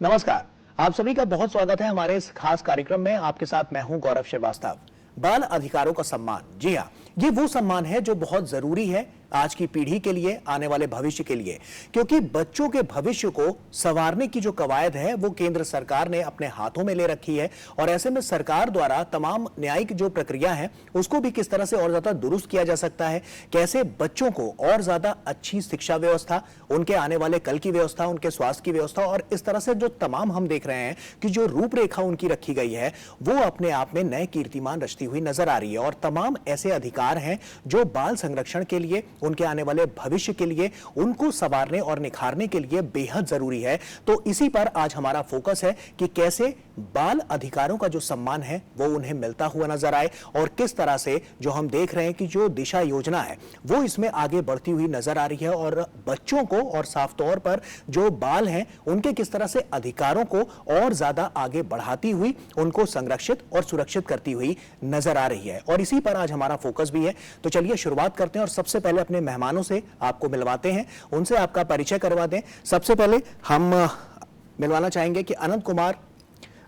नमस्कार, आप सभी का बहुत स्वागत है हमारे इस खास कार्यक्रम में। आपके साथ मैं हूं गौरव श्रीवास्तव। बाल अधिकारों का सम्मान, जी हाँ, ये वो सम्मान है जो बहुत जरूरी है आज की पीढ़ी के लिए, आने वाले भविष्य के लिए, क्योंकि बच्चों के भविष्य को संवारने की जो कवायद है वो केंद्र सरकार ने अपने हाथों में ले रखी है। और ऐसे में सरकार द्वारा तमाम न्यायिक जो प्रक्रिया है उसको भी किस तरह से और ज्यादा दुरुस्त किया जा सकता है, कैसे बच्चों को और ज्यादा अच्छी शिक्षा व्यवस्था, उनके आने वाले कल की व्यवस्था, उनके स्वास्थ्य की व्यवस्था, और इस तरह से जो तमाम हम देख रहे हैं कि जो रूपरेखा उनकी रखी गई है वो अपने आप में नए कीर्तिमान रचती हुई नजर आ रही है। और तमाम ऐसे अधिकार हैं जो बाल संरक्षण के लिए, उनके आने वाले भविष्य के लिए, उनको संवारने और निखारने के लिए बेहद जरूरी है। तो इसी पर आज हमारा फोकस है कि कैसे बाल अधिकारों का जो सम्मान है वो उन्हें मिलता हुआ नजर आए, और किस तरह से जो हम देख रहे हैं कि जो दिशा योजना है वो इसमें आगे बढ़ती हुई नजर आ रही है, और बच्चों को और साफ तौर पर जो बाल हैं उनके किस तरह से अधिकारों को और ज्यादा आगे बढ़ाती हुई, उनको संरक्षित और सुरक्षित करती हुई नजर आ रही है। और इसी पर आज हमारा फोकस भी है। तो चलिए शुरुआत करते हैं और सबसे पहले अपने मेहमानों से आपको मिलवाते हैं, उनसे आपका परिचय करवा दें। सबसे पहले हम मिलवाना चाहेंगे कि अनंत कुमार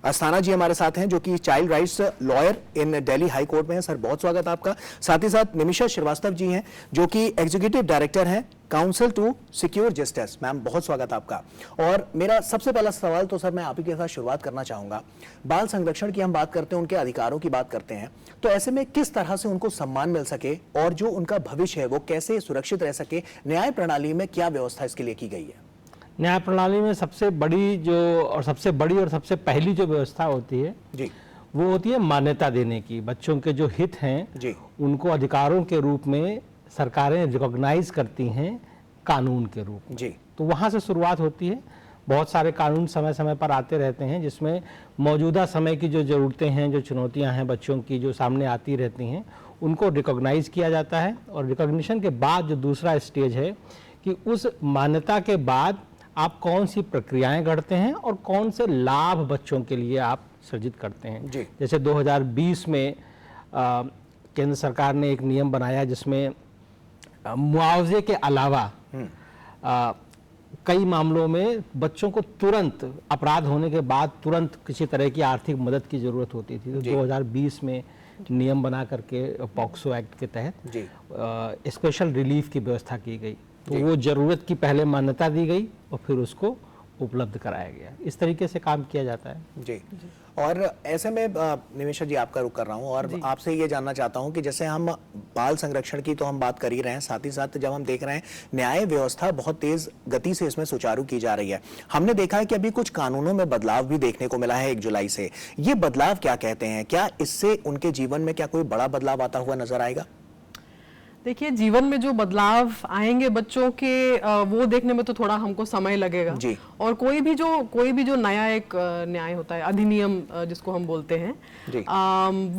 अस्थाना जी हमारे साथ हैं, जो कि child rights lawyer in Delhi high court में है। सर, बहुत स्वागत आपका। साथ ही साथ निमिषा श्रीवास्तव जी हैं, जो कि एग्जीक्यूटिव डायरेक्टर हैं council to secure justice. Ma'am, बहुत स्वागत आपका। और मेरा सबसे पहला सवाल तो सर मैं आप ही के साथ शुरुआत करना चाहूंगा। बाल संरक्षण की हम बात करते हैं, उनके अधिकारों की बात करते हैं, तो ऐसे में किस तरह से उनको सम्मान मिल सके और जो उनका भविष्य है वो कैसे सुरक्षित रह सके, न्याय प्रणाली में क्या व्यवस्था इसके लिए की गई है? न्याय प्रणाली में सबसे बड़ी और सबसे पहली जो व्यवस्था होती है जी, वो होती है मान्यता देने की। बच्चों के जो हित हैं जी, उनको अधिकारों के रूप में सरकारें रिकॉग्नाइज करती हैं कानून के रूप में। जी, तो वहाँ से शुरुआत होती है। बहुत सारे कानून समय समय पर आते रहते हैं जिसमें मौजूदा समय की जो ज़रूरतें हैं, जो चुनौतियाँ हैं बच्चों की, जो सामने आती रहती हैं, उनको रिकॉग्नाइज किया जाता है। और रिकॉग्निशन के बाद जो दूसरा स्टेज है कि उस मान्यता के बाद आप कौन सी प्रक्रियाएं गढ़ते हैं और कौन से लाभ बच्चों के लिए आप सृजित करते हैं। जैसे 2020 में केंद्र सरकार ने एक नियम बनाया जिसमें मुआवजे के अलावा कई मामलों में बच्चों को तुरंत अपराध होने के बाद तुरंत किसी तरह की आर्थिक मदद की जरूरत होती थी। तो 2020 में नियम बना करके पॉक्सो एक्ट के तहत स्पेशल रिलीफ की व्यवस्था की गई। तो वो जरूरत की पहले मान्यता दी गई और फिर उसको उपलब्ध कराया गया। इस तरीके से काम किया जाता है। जी। और ऐसे में निमिषा जी, आपका रुख कर रहा हूं और आपसे ये जानना चाहता हूं कि जैसे हम बाल संरक्षण की तो हम बात कर ही रहे हैं, साथ ही साथ जब हम देख रहे हैं न्याय व्यवस्था बहुत तेज गति से इसमें सुचारू की जा रही है। हमने देखा है कि अभी कुछ कानूनों में बदलाव भी देखने को मिला है 1 जुलाई से। ये बदलाव क्या कहते हैं? क्या इससे उनके जीवन में क्या कोई बड़ा बदलाव आता हुआ नजर आएगा? देखिए, जीवन में जो बदलाव आएंगे बच्चों के, वो देखने में तो थोड़ा हमको समय लगेगा जी। और कोई भी जो नया एक न्याय होता है, अधिनियम जिसको हम बोलते हैं जी,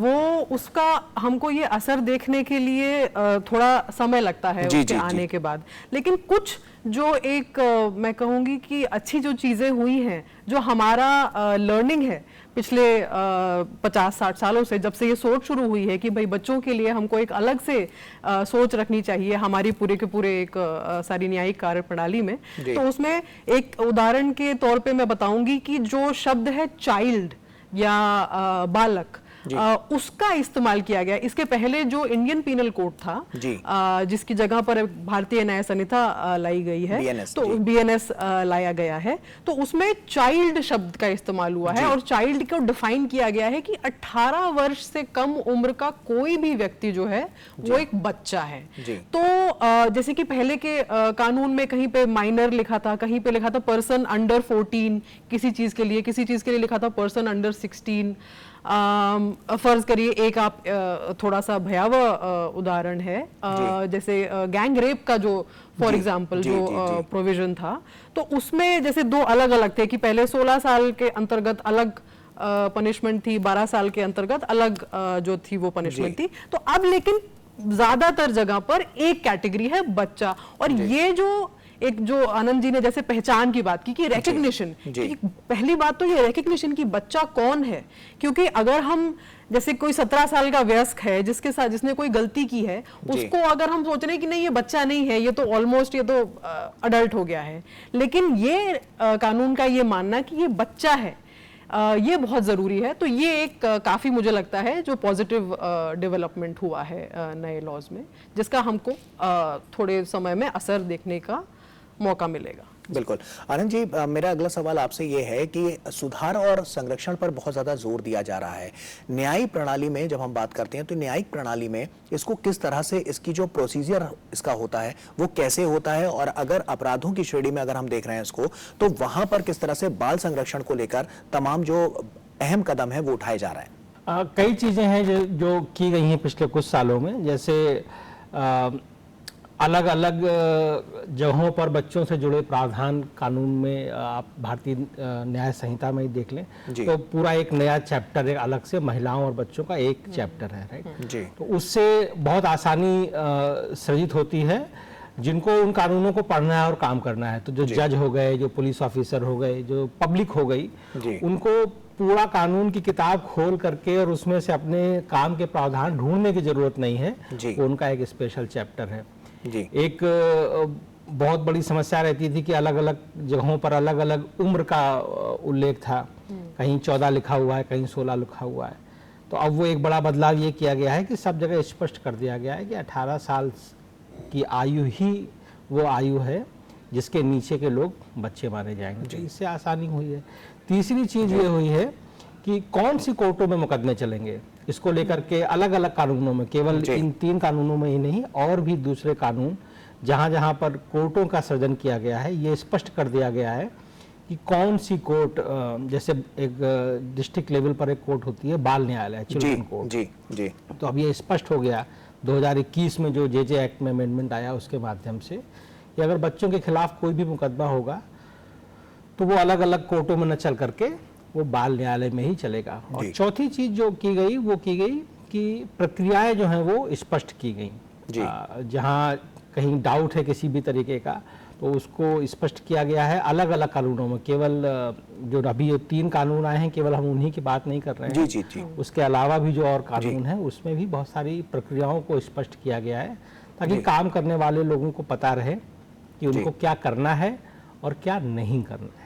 वो उसका हमको ये असर देखने के लिए थोड़ा समय लगता है जी, उसके जी, आने जी। के बाद। लेकिन कुछ जो एक मैं कहूँगी कि अच्छी जो चीज़ें हुई हैं, जो हमारा लर्निंग है पिछले 50-60 सालों से, जब से ये सोच शुरू हुई है कि भाई बच्चों के लिए हमको एक अलग से सोच रखनी चाहिए हमारी पूरे के पूरे एक सारी न्यायिक कार्य प्रणाली में। तो उसमें एक उदाहरण के तौर पे मैं बताऊंगी कि जो शब्द है चाइल्ड या बालक, उसका इस्तेमाल किया गया। इसके पहले जो इंडियन पीनल कोड था, जिसकी जगह पर भारतीय न्याय संहिता लाई गई है, BNS, तो BNS लाया गया है, तो उसमें चाइल्ड शब्द का इस्तेमाल हुआ है और चाइल्ड को डिफाइन किया गया है कि 18 वर्ष से कम उम्र का कोई भी व्यक्ति जो है वो एक बच्चा है। तो जैसे कि पहले के कानून में कहीं पे माइनर लिखा था, कहीं पे लिखा था पर्सन अंडर 14, किसी चीज के लिए लिखा था पर्सन अंडर 16। फर्ज करिए एक आप थोड़ा सा भयावह उदाहरण है, जैसे गैंग रेप का जो फॉर एग्जांपल जो प्रोविजन था, तो उसमें जैसे 2 अलग अलग थे कि पहले 16 साल के अंतर्गत अलग पनिशमेंट थी, 12 साल के अंतर्गत अलग जो थी वो पनिशमेंट थी। तो अब लेकिन ज्यादातर जगह पर एक कैटेगरी है बच्चा, और ये जो एक जो आनंद जी ने जैसे पहचान की बात की कि रिकग्निशन, पहली बात तो ये रिकग्निशन कि बच्चा कौन है, क्योंकि अगर हम जैसे कोई 17 साल का वयस्क है जिसके साथ जिसने कोई गलती की है, उसको अगर हम सोच रहे हैं कि नहीं ये बच्चा नहीं है, ये तो ऑलमोस्ट ये तो अडल्ट हो गया है, लेकिन ये कानून का ये मानना कि ये बच्चा है ये बहुत ज़रूरी है। तो ये एक काफ़ी मुझे लगता है जो पॉजिटिव डेवलपमेंट हुआ है नए लॉज में, जिसका हमको थोड़े समय में असर देखने का मौका मिलेगा। बिल्कुल। आनंद जी, मेरा अगला सवाल आपसे ये है कि सुधार और संरक्षण पर बहुत ज़्यादा जोर दिया जा रहा है। न्यायिक प्रणाली में जब हम बात करते हैं तो न्यायिक प्रणाली में इसको किस तरह से, इसकी जो प्रोसीजर इसका होता है वो कैसे होता है, और अगर अपराधों की श्रेणी में अगर हम देख रहे हैं इसको, तो वहां पर किस तरह से बाल संरक्षण को लेकर तमाम जो अहम कदम है वो उठाए जा रहे हैं? कई चीज़ें हैं जो की गई हैं पिछले कुछ सालों में, जैसे अलग अलग जगहों पर बच्चों से जुड़े प्रावधान कानून में आप भारतीय न्याय संहिता में ही देख लें तो पूरा एक नया चैप्टर है, अलग से महिलाओं और बच्चों का एक चैप्टर है, राइट जी। तो उससे बहुत आसानी सृजित होती है जिनको उन कानूनों को पढ़ना है और काम करना है। तो जो जज हो गए, जो पुलिस ऑफिसर हो गए, जो पब्लिक हो गई, उनको पूरा कानून की किताब खोल करके और उसमें से अपने काम के प्रावधान ढूंढने की जरूरत नहीं है, उनका एक स्पेशल चैप्टर है जी। एक बहुत बड़ी समस्या रहती थी कि अलग अलग जगहों पर अलग अलग उम्र का उल्लेख था, कहीं 14 लिखा हुआ है, कहीं 16 लिखा हुआ है। तो अब वो एक बड़ा बदलाव ये किया गया है कि सब जगह स्पष्ट कर दिया गया है कि 18 साल की आयु ही वो आयु है जिसके नीचे के लोग बच्चे माने जाएंगे। तो इससे आसानी हुई है। तीसरी चीज ये हुई है कि कौन सी कोर्टों में मुकदमे चलेंगे, इसको लेकर के अलग अलग कानूनों में, केवल इन 3 कानूनों में ही नहीं, और भी दूसरे कानून जहां जहां पर कोर्टों का सृजन किया गया है, ये स्पष्ट कर दिया गया है कि कौन सी कोर्ट, जैसे एक डिस्ट्रिक्ट लेवल पर एक कोर्ट होती है बाल न्यायालय, चिल्ड्रन कोर्ट जी जी। तो अब ये स्पष्ट हो गया 2021 में जो जे एक्ट में अमेंडमेंट आया उसके माध्यम से कि अगर बच्चों के खिलाफ कोई भी मुकदमा होगा तो वो अलग अलग कोर्टों में न चल करके वो बाल न्यायालय में ही चलेगा। और चौथी चीज जो की गई वो की गई कि प्रक्रियाएं जो हैं वो स्पष्ट की गई। जहां कहीं डाउट है किसी भी तरीके का तो उसको स्पष्ट किया गया है अलग अलग कानूनों में। केवल जो अभी ये 3 कानून आए हैं केवल हम उन्हीं की बात नहीं कर रहे हैं जी, जी। उसके अलावा भी जो और कानून है उसमें भी बहुत सारी प्रक्रियाओं को स्पष्ट किया गया है ताकि काम करने वाले लोगों को पता रहे कि उनको क्या करना है और क्या नहीं करना है।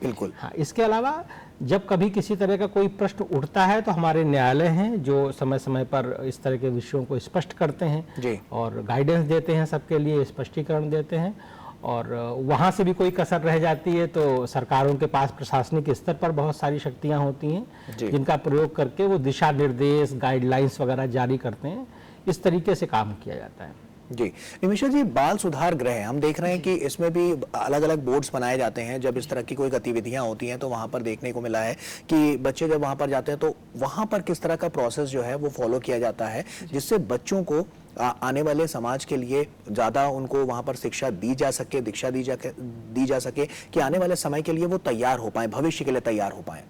बिल्कुल। हाँ, इसके अलावा जब कभी किसी तरह का कोई प्रश्न उठता है तो हमारे न्यायालय हैं जो समय समय पर इस तरह के विषयों को स्पष्ट करते हैं और गाइडेंस देते हैं, सबके लिए स्पष्टीकरण देते हैं। और वहाँ से भी कोई कसर रह जाती है तो सरकारों के पास प्रशासनिक स्तर पर बहुत सारी शक्तियाँ होती हैं जिनका प्रयोग करके वो दिशा निर्देश, गाइडलाइंस वगैरह जारी करते हैं। इस तरीके से काम किया जाता है जी। निमिषा जी, बाल सुधार गृह हम देख रहे हैं कि इसमें भी अलग अलग बोर्ड्स बनाए जाते हैं। जब इस तरह की कोई गतिविधियां होती हैं तो वहां पर देखने को मिला है कि बच्चे जब वहां पर जाते हैं तो वहां पर किस तरह का प्रोसेस जो है वो फॉलो किया जाता है जिससे बच्चों को आने वाले समाज के लिए ज्यादा उनको वहां पर शिक्षा दी जा सके, दीक्षा दी जा सके कि आने वाले समय के लिए वो तैयार हो पाए, भविष्य के लिए तैयार हो पाए।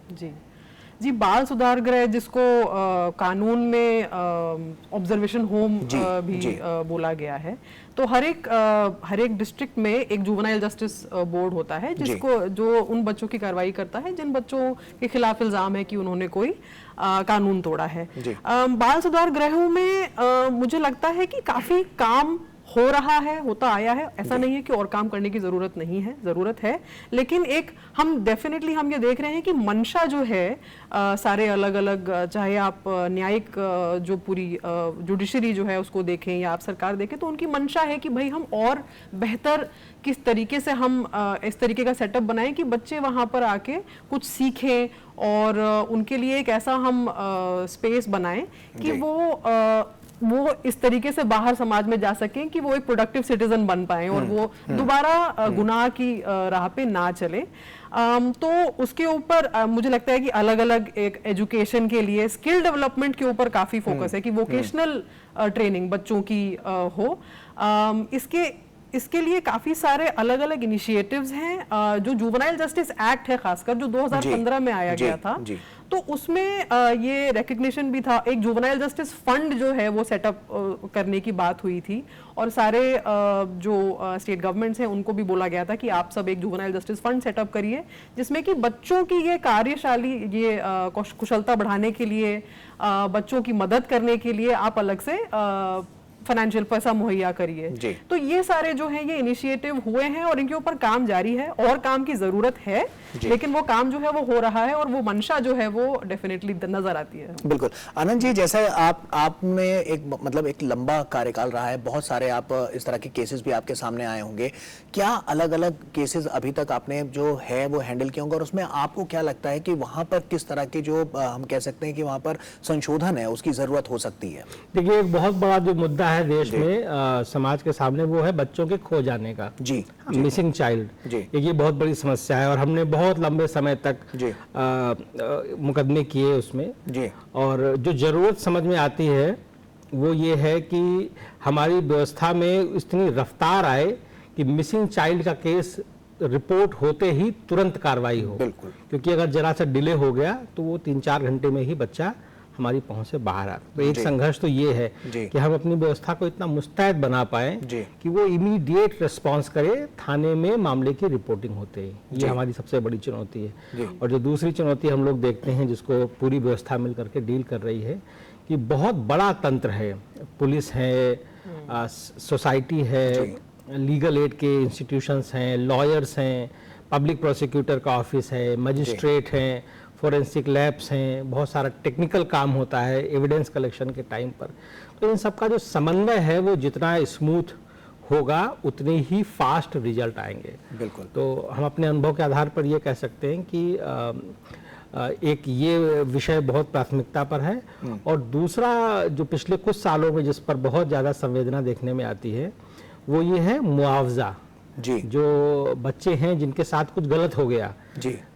जी, बाल सुधार गृह जिसको कानून में ऑब्जर्वेशन होम भी बोला गया है, तो हर एक डिस्ट्रिक्ट में एक जुवेनाइल जस्टिस बोर्ड होता है जिसको जो उन बच्चों की कार्रवाई करता है जिन बच्चों के खिलाफ इल्जाम है कि उन्होंने कोई कानून तोड़ा है। बाल सुधार गृहों में मुझे लगता है कि काफी काम हो रहा है, होता आया है। ऐसा नहीं है कि और काम करने की जरूरत नहीं है, जरूरत है, लेकिन एक हम डेफिनेटली हम ये देख रहे हैं कि मंशा जो है सारे अलग अलग, चाहे आप न्यायिक जो पूरी जुडिशरी जो है उसको देखें या आप सरकार देखें, तो उनकी मंशा है कि भाई हम और बेहतर किस तरीके से हम इस तरीके का सेटअप बनाएं कि बच्चे वहां पर आके कुछ सीखें और उनके लिए एक ऐसा हम स्पेस बनाएं कि वो इस तरीके से बाहर समाज में जा सकें कि वो एक प्रोडक्टिव सिटीजन बन पाए और वो दोबारा गुनाह की राह पे ना चले। तो उसके ऊपर मुझे लगता है कि अलग अलग एक एजुकेशन के लिए स्किल डेवलपमेंट के ऊपर काफी फोकस है कि वोकेशनल ट्रेनिंग बच्चों की हो। इसके लिए काफी सारे अलग अलग इनिशिएटिव्स हैं। जो जुवेनाइल जस्टिस एक्ट है खासकर जो 2015 में आया गया था, तो उसमें ये रिकग्निशन भी था। एक जुवेनाइल जस्टिस फंड जो है वो सेटअप करने की बात हुई थी, और सारे जो स्टेट गवर्नमेंट्स हैं उनको भी बोला गया था कि आप सब एक जुवेनाइल जस्टिस फंड सेटअप करिए, जिसमें कि बच्चों की ये कार्यशाली, ये कुशलता बढ़ाने के लिए, बच्चों की मदद करने के लिए आप अलग से फाइनेंशियल पैसा मुहैया करिए। तो ये सारे जो हैं ये इनिशिएटिव हुए हैं और इनके ऊपर काम जारी है, और काम की जरूरत है, लेकिन वो काम जो है वो हो रहा है, और वो मंशा जो है वो डेफिनेटली नजर आती है। बिल्कुल। आनंद जी, जैसे आपने एक लंबा कार्यकाल रहा है, बहुत सारे आप इस तरह के केसेस भी आपके सामने आए होंगे, क्या अलग अलग केसेस अभी तक आपने जो है वो हैंडल किए होंगे, और उसमें आपको क्या लगता है कि वहां पर किस तरह की जो हम कह सकते हैं कि वहां पर संशोधन है उसकी जरूरत हो सकती है? देखिए, एक बहुत बड़ा जो मुद्दा है देश में, समाज के सामने, वो है बच्चों के खो जाने का, मिसिंग चाइल्ड। ये बहुत बड़ी समस्या है, और हमने बहुत लंबे समय तक मुकदमे किए उसमें। और जो जरूरत समझ में आती है वो ये है कि हमारी व्यवस्था में इतनी रफ्तार आए कि मिसिंग चाइल्ड का केस रिपोर्ट होते ही तुरंत कार्रवाई हो। बिल्कुल। क्योंकि अगर जरा सा डिले हो गया तो वो 3-4 घंटे में ही बच्चा हमारी पहुंच से बाहर आता। तो एक संघर्ष तो ये है कि हम अपनी व्यवस्था को इतना मुस्तैद बना पाए कि वो इमीडिएट रिस्पांस करे थाने में मामले की रिपोर्टिंग होते ही। ये हमारी सबसे बड़ी चुनौती है। और जो दूसरी चुनौती हम लोग देखते हैं, जिसको पूरी व्यवस्था मिल करके डील कर रही है, कि बहुत बड़ा तंत्र है, पुलिस है, सोसाइटी है, लीगल एड के इंस्टीट्यूशंस हैं, लॉयर्स हैं, पब्लिक प्रोसिक्यूटर का ऑफिस है, मजिस्ट्रेट हैं, फोरेंसिक लैब्स हैं, बहुत सारा टेक्निकल काम होता है एविडेंस कलेक्शन के टाइम पर। तो इन सब का जो समन्वय है वो जितना स्मूथ होगा उतने ही फास्ट रिजल्ट आएंगे। बिल्कुल। तो हम अपने अनुभव के आधार पर ये कह सकते हैं कि एक ये विषय बहुत प्राथमिकता पर है। और दूसरा जो पिछले कुछ सालों में जिस पर बहुत ज़्यादा संवेदना देखने में आती है वो ये है मुआवजा। जो बच्चे हैं जिनके साथ कुछ गलत हो गया,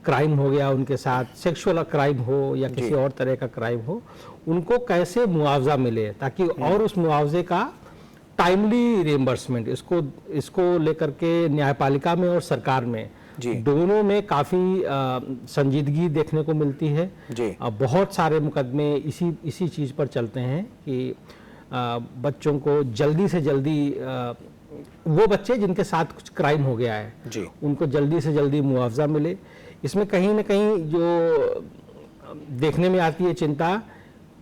क्राइम हो गया उनके साथ, सेक्सुअल क्राइम हो या किसी और तरह का क्राइम हो, उनको कैसे मुआवजा मिले, ताकि और उस मुआवजे का टाइमली रिएम्बर्समेंट, इसको लेकर के न्यायपालिका में और सरकार में दोनों में काफी संजीदगी देखने को मिलती है। बहुत सारे मुकदमे इसी चीज पर चलते हैं कि बच्चों को जल्दी से जल्दी, वो बच्चे जिनके साथ कुछ क्राइम हो गया है उनको जल्दी से जल्दी मुआवजा मिले। इसमें कहीं ना कहीं जो देखने में आती है चिंता,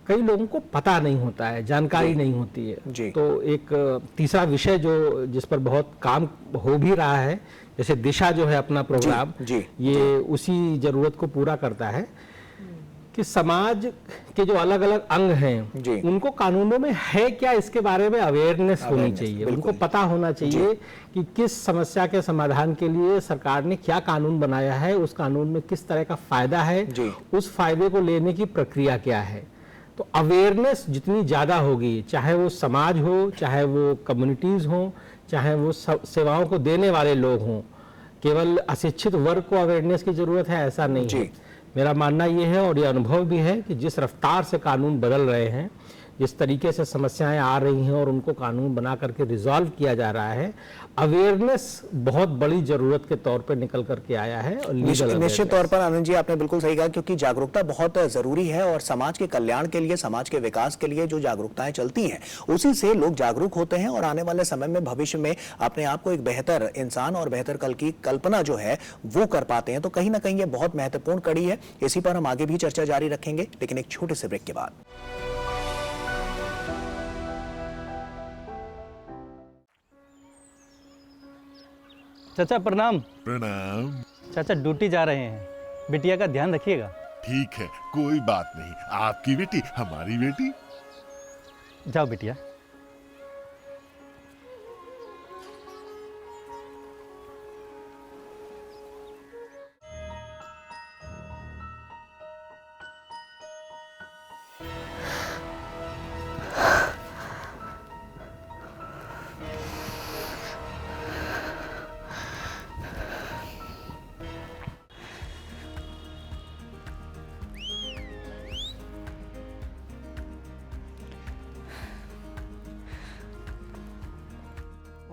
कई लोगों को पता नहीं होता है, जानकारी नहीं होती है। तो एक तीसरा विषय जिस पर बहुत काम हो भी रहा है, जैसे दिशा जो है अपना प्रोग्राम, ये उसी जरूरत को पूरा करता है कि समाज के जो अलग अलग अंग हैं उनको कानूनों में है क्या, इसके बारे में अवेयरनेस होनी चाहिए। उनको पता होना चाहिए कि किस समस्या के समाधान के लिए सरकार ने क्या कानून बनाया है, उस कानून में किस तरह का फायदा है, उस फायदे को लेने की प्रक्रिया क्या है। तो अवेयरनेस जितनी ज़्यादा होगी, चाहे वो समाज हो, चाहे वो कम्युनिटीज़ हो, चाहे वो सेवाओं को देने वाले लोग हों, केवल अशिक्षित वर्ग को अवेयरनेस की जरूरत है ऐसा नहीं है। मेरा मानना ये है और ये अनुभव भी है कि जिस रफ्तार से कानून बदल रहे हैं, जिस तरीके से समस्याएं आ रही हैं और उनको कानून बना करके रिजॉल्व किया जा रहा है, अवेयरनेस बहुत बड़ी जरूरत के तौर पर निकल करके आया है। और निश्चित तौर पर आनंद जी आपने बिल्कुल सही कहा, क्योंकि जागरूकता बहुत जरूरी है और समाज के कल्याण के लिए, समाज के विकास के लिए जो जागरूकताएं चलती हैं उसी से लोग जागरूक होते हैं और आने वाले समय में भविष्य में अपने आप को एक बेहतर इंसान और बेहतर कल की कल्पना जो है वो कर पाते हैं। तो कहीं ना कहीं ये बहुत महत्वपूर्ण कड़ी है। इसी पर हम आगे भी चर्चा जारी रखेंगे, लेकिन एक छोटे से ब्रेक के बाद। चाचा प्रणाम। प्रणाम। चाचा ड्यूटी जा रहे हैं, बिटिया का ध्यान रखिएगा। ठीक है, कोई बात नहीं। आपकी बेटी हमारी बेटी। जाओ बिटिया।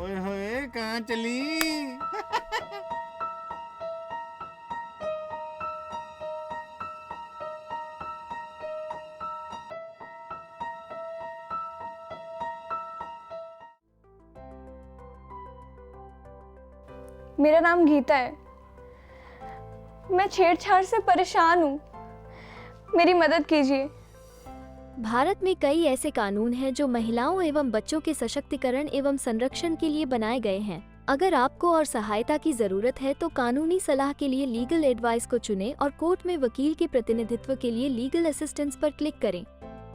ओए होए कहाँ चली? मेरा नाम गीता है। मैं छेड़छाड़ से परेशान हूँ, मेरी मदद कीजिए। भारत में कई ऐसे कानून हैं जो महिलाओं एवं बच्चों के सशक्तिकरण एवं संरक्षण के लिए बनाए गए हैं। अगर आपको और सहायता की जरूरत है तो कानूनी सलाह के लिए लीगल एडवाइस को चुनें और कोर्ट में वकील के प्रतिनिधित्व के लिए लीगल असिस्टेंस पर क्लिक करें।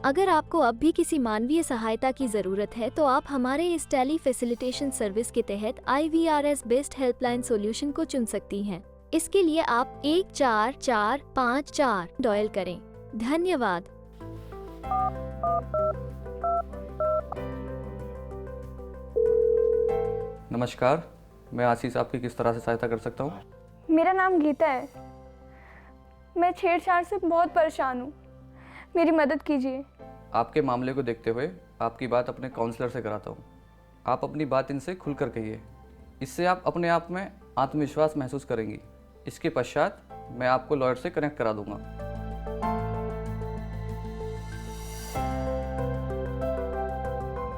अगर आपको अब भी किसी मानवीय सहायता की जरूरत है तो आप हमारे इस टेली फैसिलिटेशन सर्विस के तहत IVRS बेस्ड हेल्पलाइन सॉल्यूशन को चुन सकती हैं। इसके लिए आप 14454 डायल करें। धन्यवाद। नमस्कार, मैं आशीष आपकी किस तरह से सहायता कर सकता हूँ? मेरा नाम गीता है। मैं छेड़छाड़ से बहुत परेशान हूँ, मेरी मदद कीजिए। आपके मामले को देखते हुए आपकी बात अपने काउंसलर से कराता हूँ। आप अपनी बात इनसे खुलकर कहिए। इससे आप अपने आप में आत्मविश्वास महसूस करेंगी। इसके पश्चात मैं आपको लॉयर से कनेक्ट करा दूंगा।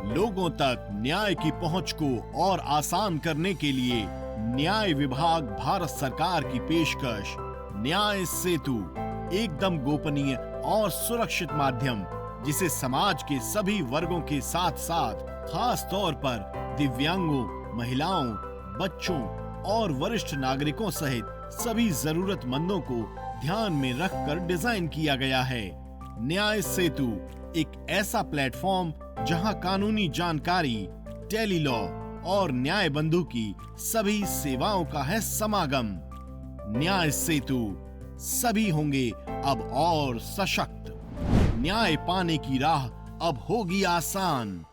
लोगों तक न्याय की पहुंच को और आसान करने के लिए न्याय विभाग भारत सरकार की पेशकश न्याय सेतु, एकदम गोपनीय और सुरक्षित माध्यम जिसे समाज के सभी वर्गों के साथ साथ खास तौर पर दिव्यांगों, महिलाओं, बच्चों और वरिष्ठ नागरिकों सहित सभी जरूरतमंदों को ध्यान में रखकर डिजाइन किया गया है। न्याय सेतु एक ऐसा प्लेटफॉर्म जहां कानूनी जानकारी, टेली लॉ और न्याय बंधु की सभी सेवाओं का है समागम। न्याय सेतु, सभी होंगे अब और सशक्त। न्याय पाने की राह अब होगी आसान।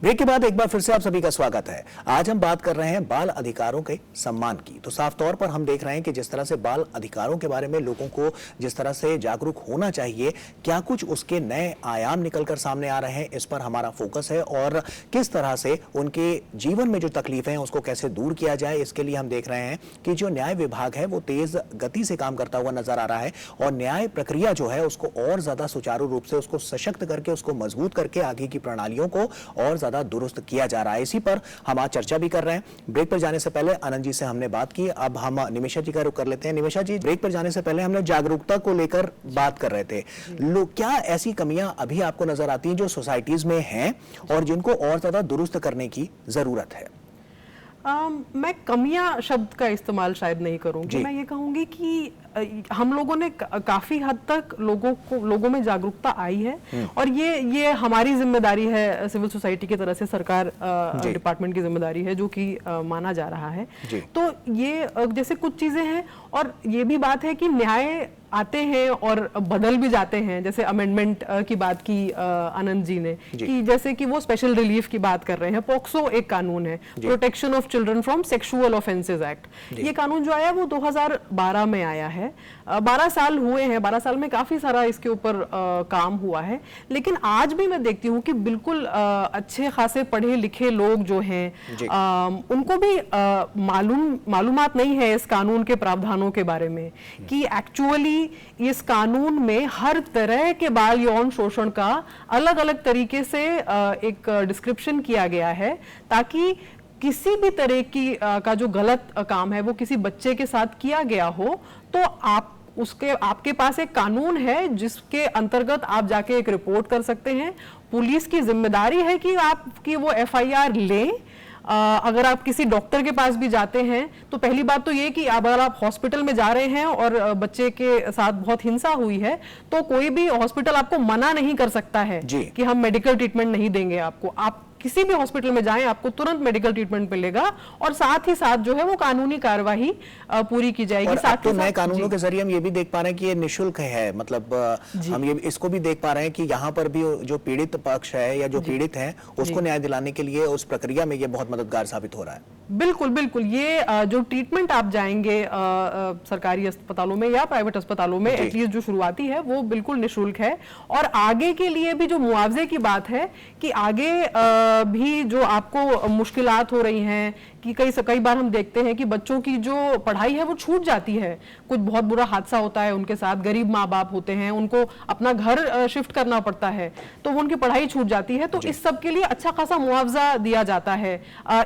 ब्रेक के बाद एक बार फिर से आप सभी का स्वागत है। आज हम बात कर रहे हैं बाल अधिकारों के सम्मान की। तो साफ तौर पर हम देख रहे हैं कि जिस तरह से बाल अधिकारों के बारे में लोगों को जिस तरह से जागरूक होना चाहिए, क्या कुछ उसके नए आयाम निकलकर सामने आ रहे हैं, इस पर हमारा फोकस है। और किस तरह से उनके जीवन में जो तकलीफें हैं उसको कैसे दूर किया जाए, इसके लिए हम देख रहे हैं कि जो न्याय विभाग है वो तेज गति से काम करता हुआ नजर आ रहा है और न्याय प्रक्रिया जो है उसको और ज्यादा सुचारू रूप से उसको सशक्त करके, उसको मजबूत करके आगे की प्रणालियों को और ज्यादा दुरुस्त किया जा रहा है। इसी पर हम आज चर्चा भी कर रहे हैं। ब्रेक पर जाने से पहले आनंद जी से हमने बात की, अब हम निमिषा जी का रुख कर लेते हैं। निमिषा जी, ब्रेक पर जाने से पहले हमने जागरूकता को लेकर बात कर रहे थे। क्या ऐसी कमियां अभी आपको नजर आती हैं जो सोसाइटीज में हैं और जिनको और ज्यादा दुरुस्त करने की जरूरत है? मैं कमियां शब्द का इस्तेमाल शायद नहीं करूंगी। मैं ये कहूंगी कि हम लोगों ने काफी हद तक लोगों में जागरूकता आई है और ये हमारी जिम्मेदारी है, सिविल सोसाइटी की तरह से सरकार डिपार्टमेंट की जिम्मेदारी है जो कि माना जा रहा है। तो ये जैसे कुछ चीजें हैं और ये भी बात है कि न्याय आते हैं और बदल भी जाते हैं। जैसे अमेंडमेंट की बात की आनंद जी ने कि जैसे कि वो स्पेशल रिलीफ की बात कर रहे हैं। पॉक्सो एक कानून है, protection of children from sexual offences act. ये कानून जो आया वो 2012 में आया है। 12 साल हुए हैं। 12 साल में काफी सारा इसके ऊपर काम हुआ है। लेकिन आज भी मैं देखती हूँ कि बिल्कुल अच्छे खासे पढ़े लिखे लोग जो हैं उनको भी मालूमात नहीं है इस कानून के प्रावधानों के बारे में कि एक्चुअली इस कानून में हर तरह के बाल यौन शोषण का अलग अलग तरीके से एक डिस्क्रिप्शन किया गया है ताकि किसी भी तरह की का जो गलत काम है वो किसी बच्चे के साथ किया गया हो तो आपके पास एक कानून है जिसके अंतर्गत आप जाके एक रिपोर्ट कर सकते हैं। पुलिस की जिम्मेदारी है कि आपकी वो FIR लें। अगर आप किसी डॉक्टर के पास भी जाते हैं तो पहली बात तो ये कि अगर आप हॉस्पिटल में जा रहे हैं और बच्चे के साथ बहुत हिंसा हुई है तो कोई भी हॉस्पिटल आपको मना नहीं कर सकता है कि हम मेडिकल ट्रीटमेंट नहीं देंगे आपको। आप किसी भी हॉस्पिटल में जाएं आपको तुरंत मेडिकल ट्रीटमेंट मिलेगा और साथ ही साथ जो है वो कानूनी कार्यवाही पूरी की जाएगी। और साथ तो नए कानूनों के जरिए हम ये भी देख पा रहे हैं कि ये निःशुल्क है। मतलब हम ये इसको भी देख पा रहे हैं कि यहाँ पर भी जो पीड़ित पक्ष है या जो पीड़ित है उसको न्याय दिलाने के लिए उस प्रक्रिया में ये बहुत मददगार साबित हो रहा है। बिल्कुल बिल्कुल, ये जो ट्रीटमेंट आप जाएंगे सरकारी अस्पतालों में या प्राइवेट अस्पतालों में, एटलीस्ट जो शुरुआती है वो बिल्कुल निशुल्क है। और आगे के लिए भी जो मुआवजे की बात है कि आगे भी जो आपको मुश्किलात हो रही हैं कि कई बार हम देखते हैं कि बच्चों की जो पढ़ाई है वो छूट जाती है, कुछ बहुत बुरा हादसा होता है उनके साथ, गरीब माँ बाप होते हैं, उनको अपना घर शिफ्ट करना पड़ता है, तो वो उनकी पढ़ाई छूट जाती है, तो इस सब के लिए अच्छा खासा मुआवजा दिया जाता है।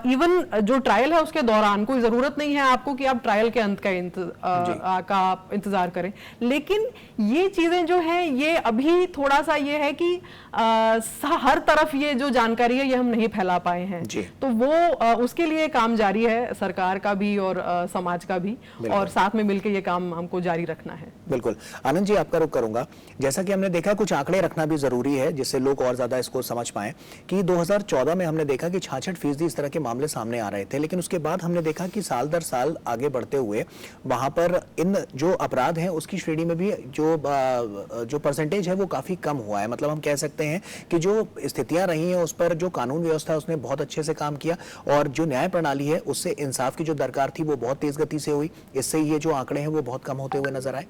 इवन जो ट्रायल है उसके दौरान कोई जरूरत नहीं है आपको कि आप ट्रायल के अंत का आप इंतजार करें, लेकिन ये चीजें जो हैं ये अभी थोड़ा सा ये है कि हर तरफ ये जो जानकारी है ये हम नहीं फैला पाए हैं, तो वो उसके लिए काम जारी है सरकार का भी और समाज का भी, और साथ में मिलकर ये काम हमको जारी रखना है। बिल्कुल। आनंद जी, आपका रुख करूंगा। जैसा कि हमने देखा कुछ आंकड़े रखना भी जरूरी है जिससे लोग और ज्यादा इसको समझ पाएं कि 2014 में हमने देखा कि 66% इस तरह के मामले सामने आ रहे थे, लेकिन उसके बाद हमने देखा कि साल दर साल आगे बढ़ते हुए वहां पर इन जो अपराध हैं उसकी श्रेणी में भी जो परसेंटेज है वो काफी कम हुआ है। मतलब हम कह सकते हैं कि जो स्थितियां रही हैं उस पर जो कानून व्यवस्था है उसने बहुत अच्छे से काम किया, और जो न्याय प्रणाली है उससे इंसाफ की जो दरकार थी वो बहुत तेज गति से हुई। इससे ये जो आंकड़े हैं वो बहुत कम होते हुए नजर आए।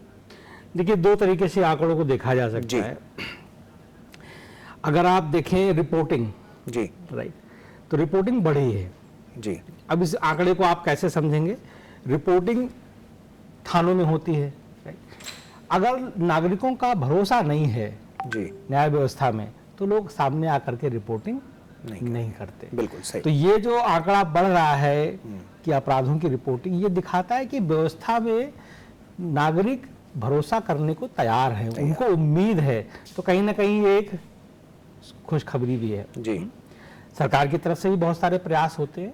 देखिए, दो तरीके से आंकड़ों को देखा जा सकता है। अगर आप देखें रिपोर्टिंग, जी राइट, तो रिपोर्टिंग बढ़ी है जी। अब इस आंकड़े को आप कैसे समझेंगे? रिपोर्टिंग थानों में होती है, अगर नागरिकों का भरोसा नहीं है जी न्याय व्यवस्था में तो लोग सामने आकर के रिपोर्टिंग नहीं करते। बिल्कुल सही। तो ये जो आंकड़ा बढ़ रहा है कि अपराधों की रिपोर्टिंग, ये दिखाता है कि व्यवस्था में नागरिक भरोसा करने को तैयार है, उनको उम्मीद है, तो कहीं ना कहीं ये एक खुशखबरी भी है जी। सरकार की तरफ से भी बहुत सारे प्रयास होते हैं,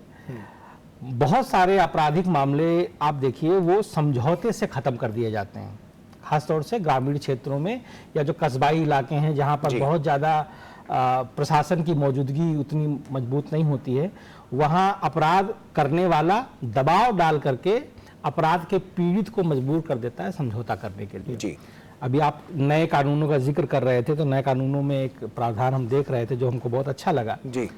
बहुत सारे आपराधिक मामले आप देखिए वो समझौते से खत्म कर दिए जाते हैं, खासतौर से ग्रामीण क्षेत्रों में या जो कस्बाई इलाके हैं जहां पर बहुत ज़्यादा प्रशासन की मौजूदगी उतनी मजबूत नहीं होती है, वहां अपराध करने वाला दबाव डाल करके अपराध के पीड़ित को मजबूर कर देता है समझौता करने के लिए जी। अभी आप नए कानूनों का जिक्र कर रहे थे, तो नए कानूनों में एक प्रावधान हम देख रहे थे जो हमको बहुत अच्छा लगा जी।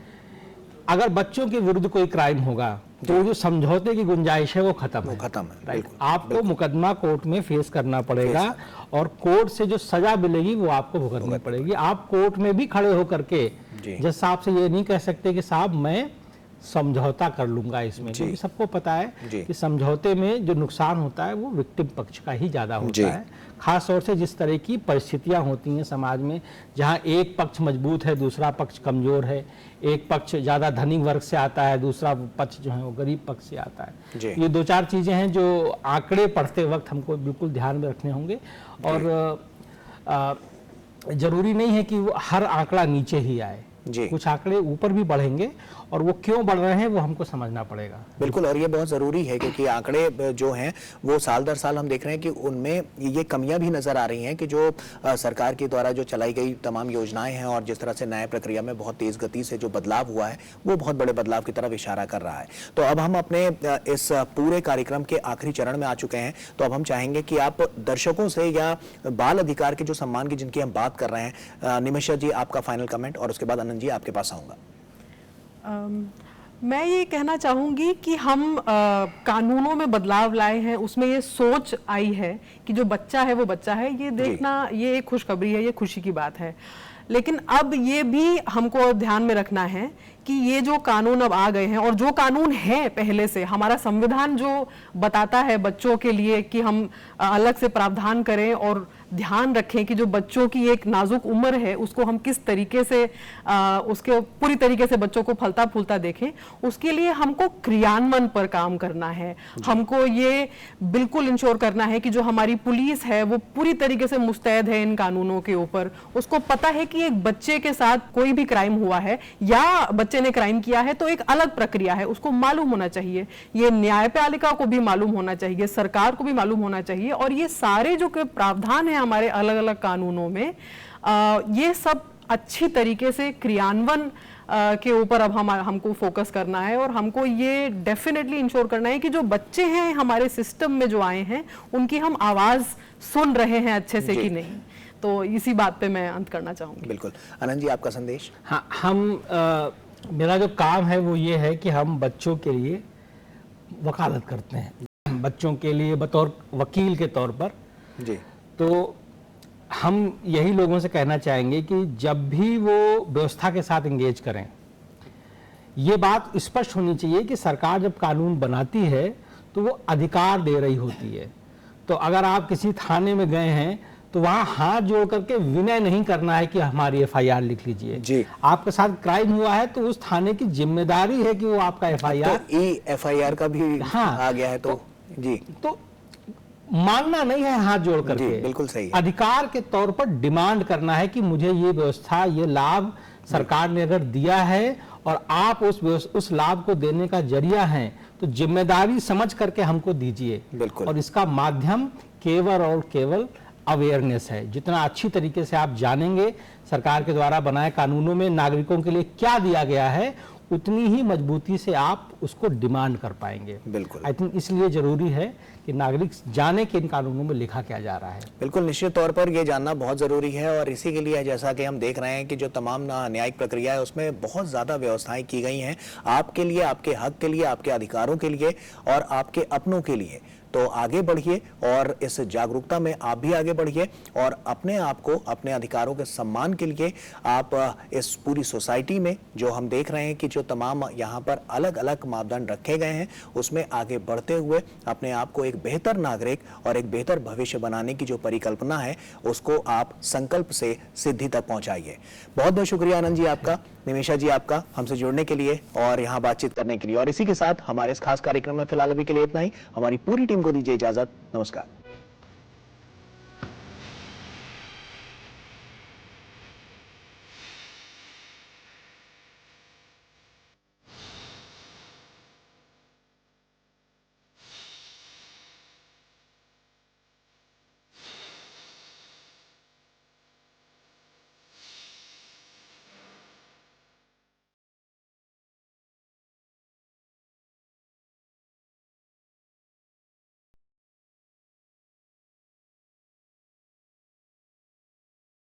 अगर बच्चों के विरुद्ध कोई क्राइम होगा तो जो समझौते की गुंजाइश है वो खत्म है, राइट। आपको मुकदमा कोर्ट में फेस करना पड़ेगा और कोर्ट से जो सजा मिलेगी वो आपको भुगतनी पड़ेगी। आप कोर्ट में भी खड़े होकर के जज साहब से ये नहीं कह सकते कि साहब मैं समझौता कर लूंगा इसमें, क्योंकि सबको पता है कि समझौते में जो नुकसान होता है वो विक्टिम पक्ष का ही ज्यादा होता है, खास तौर से जिस तरह की परिस्थितियां होती हैं समाज में जहां एक पक्ष मजबूत है दूसरा पक्ष कमजोर है, एक पक्ष ज्यादा धनी वर्ग से आता है दूसरा पक्ष जो है वो गरीब पक्ष से आता है। ये दो चार चीजें हैं जो आंकड़े पढ़ते वक्त हमको बिल्कुल ध्यान में रखने होंगे, और जरूरी नहीं है कि वो हर आंकड़ा नीचे ही आए, कुछ आंकड़े ऊपर भी बढ़ेंगे और वो क्यों बढ़ रहे हैं वो हमको समझना पड़ेगा। बिल्कुल, और ये बहुत जरूरी है क्योंकि आंकड़े जो हैं वो साल दर साल हम देख रहे हैं कि उनमें ये कमियां भी नजर आ रही हैं कि जो सरकार के द्वारा जो चलाई गई तमाम योजनाएं हैं और जिस तरह से न्याय प्रक्रिया में बहुत तेज गति से जो बदलाव हुआ है वो बहुत बड़े बदलाव की तरफ इशारा कर रहा है। तो अब हम अपने इस पूरे कार्यक्रम के आखिरी चरण में आ चुके हैं, तो अब हम चाहेंगे कि आप दर्शकों से या बाल अधिकार के जो सम्मान की जिनकी हम बात कर रहे हैं, निमिषा जी आपका फाइनल कमेंट, और उसके बाद आनंद जी आपके पास आऊंगा। मैं ये कहना चाहूँगी कि हम कानूनों में बदलाव लाए हैं, उसमें ये सोच आई है कि जो बच्चा है वो बच्चा है, ये देखना ये एक खुशखबरी है, ये खुशी की बात है। लेकिन अब ये भी हमको ध्यान में रखना है कि ये जो कानून अब आ गए हैं और जो कानून है पहले से, हमारा संविधान जो बताता है बच्चों के लिए कि हम अलग से प्रावधान करें और ध्यान रखें कि जो बच्चों की एक नाजुक उम्र है उसको हम किस तरीके से उसके पूरी तरीके से बच्चों को फलता फूलता देखें, उसके लिए हमको क्रियान्वयन पर काम करना है। हमको ये बिल्कुल इंश्योर करना है कि जो हमारी पुलिस है वो पूरी तरीके से मुस्तैद है इन कानूनों के ऊपर, उसको पता है कि एक बच्चे के साथ कोई भी क्राइम हुआ है या बच्चे ने क्राइम किया है तो एक अलग प्रक्रिया है, उसको मालूम होना चाहिए, ये न्यायपालिका को भी मालूम होना चाहिए, सरकार को भी मालूम होना चाहिए, और ये सारे जो प्रावधान है हमारे अलग अलग कानूनों में ये सब अच्छी तरीके से क्रियान्वयन के ऊपर अब हमको फोकस करना है, और हमको ये डेफिनेटली इंश्योर करना है कि जो बच्चे हैं हमारे सिस्टम में जो आए हैं उनकी हम आवाज सुन रहे हैं अच्छे से कि नहीं। तो इसी बात पे मैं अंत करना चाहूंगी। बिल्कुल। आनंद जी आपका संदेश। हाँ, हम मेरा जो काम है वो ये है कि हम बच्चों के लिए वकालत करते हैं बच्चों के लिए बतौर वकील के तौर पर। जी। तो हम यही लोगों से कहना चाहेंगे कि जब भी वो व्यवस्था के साथ एंगेज करें, ये बात स्पष्ट होनी चाहिए कि सरकार जब कानून बनाती है तो वो अधिकार दे रही होती है। तो अगर आप किसी थाने में गए हैं तो वहां हाथ जोड़ करके विनय नहीं करना है कि हमारी एफआईआर लिख लीजिए। जी। आपके साथ क्राइम हुआ है तो उस थाने की जिम्मेदारी है कि वो आपका एफआईआर, तो एफआईआर का भी हाँ, आ गया है तो जी, तो मांगना नहीं है हाथ जोड़ जी, करके, बिल्कुल सही है। अधिकार के तौर पर डिमांड करना है कि मुझे ये व्यवस्था, ये लाभ सरकार ने अगर दिया है और आप उस लाभ को देने का जरिया हैं तो जिम्मेदारी समझ करके हमको दीजिए। बिल्कुल। और इसका माध्यम केवल और केवल अवेयरनेस है। जितना अच्छी तरीके से आप जानेंगे सरकार के द्वारा बनाए कानूनों में नागरिकों के लिए क्या दिया गया है, उतनी ही मजबूती से आप उसको डिमांड कर पाएंगे। बिल्कुल। आई थिंक इसलिए जरूरी है कि नागरिक जाने कि इन कानूनों में लिखा क्या जा रहा है। बिल्कुल, निश्चित तौर पर ये जानना बहुत ज़रूरी है और इसी के लिए जैसा कि हम देख रहे हैं कि जो तमाम न्यायिक प्रक्रिया है उसमें बहुत ज़्यादा व्यवस्थाएं की गई हैं आपके लिए, आपके हक के लिए, आपके अधिकारों के लिए और आपके अपनों के लिए। तो आगे बढ़िए और इस जागरूकता में आप भी आगे बढ़िए और अपने आप को, अपने अधिकारों के सम्मान के लिए आप इस पूरी सोसाइटी में जो हम देख रहे हैं कि जो तमाम यहाँ पर अलग अलग मापदंड रखे गए हैं उसमें आगे बढ़ते हुए अपने आप को एक बेहतर नागरिक और एक बेहतर भविष्य बनाने की जो परिकल्पना है उसको आप संकल्प से सिद्धि तक पहुंचाइए। बहुत बहुत शुक्रिया आनंद जी आपका, निमेशा जी आपका हमसे जुड़ने के लिए और यहाँ बातचीत करने के लिए। और इसी के साथ हमारे इस खास कार्यक्रम में फिलहाल अभी के लिए इतना ही। हमारी पूरी टीम को दीजिए इजाजत। नमस्कार।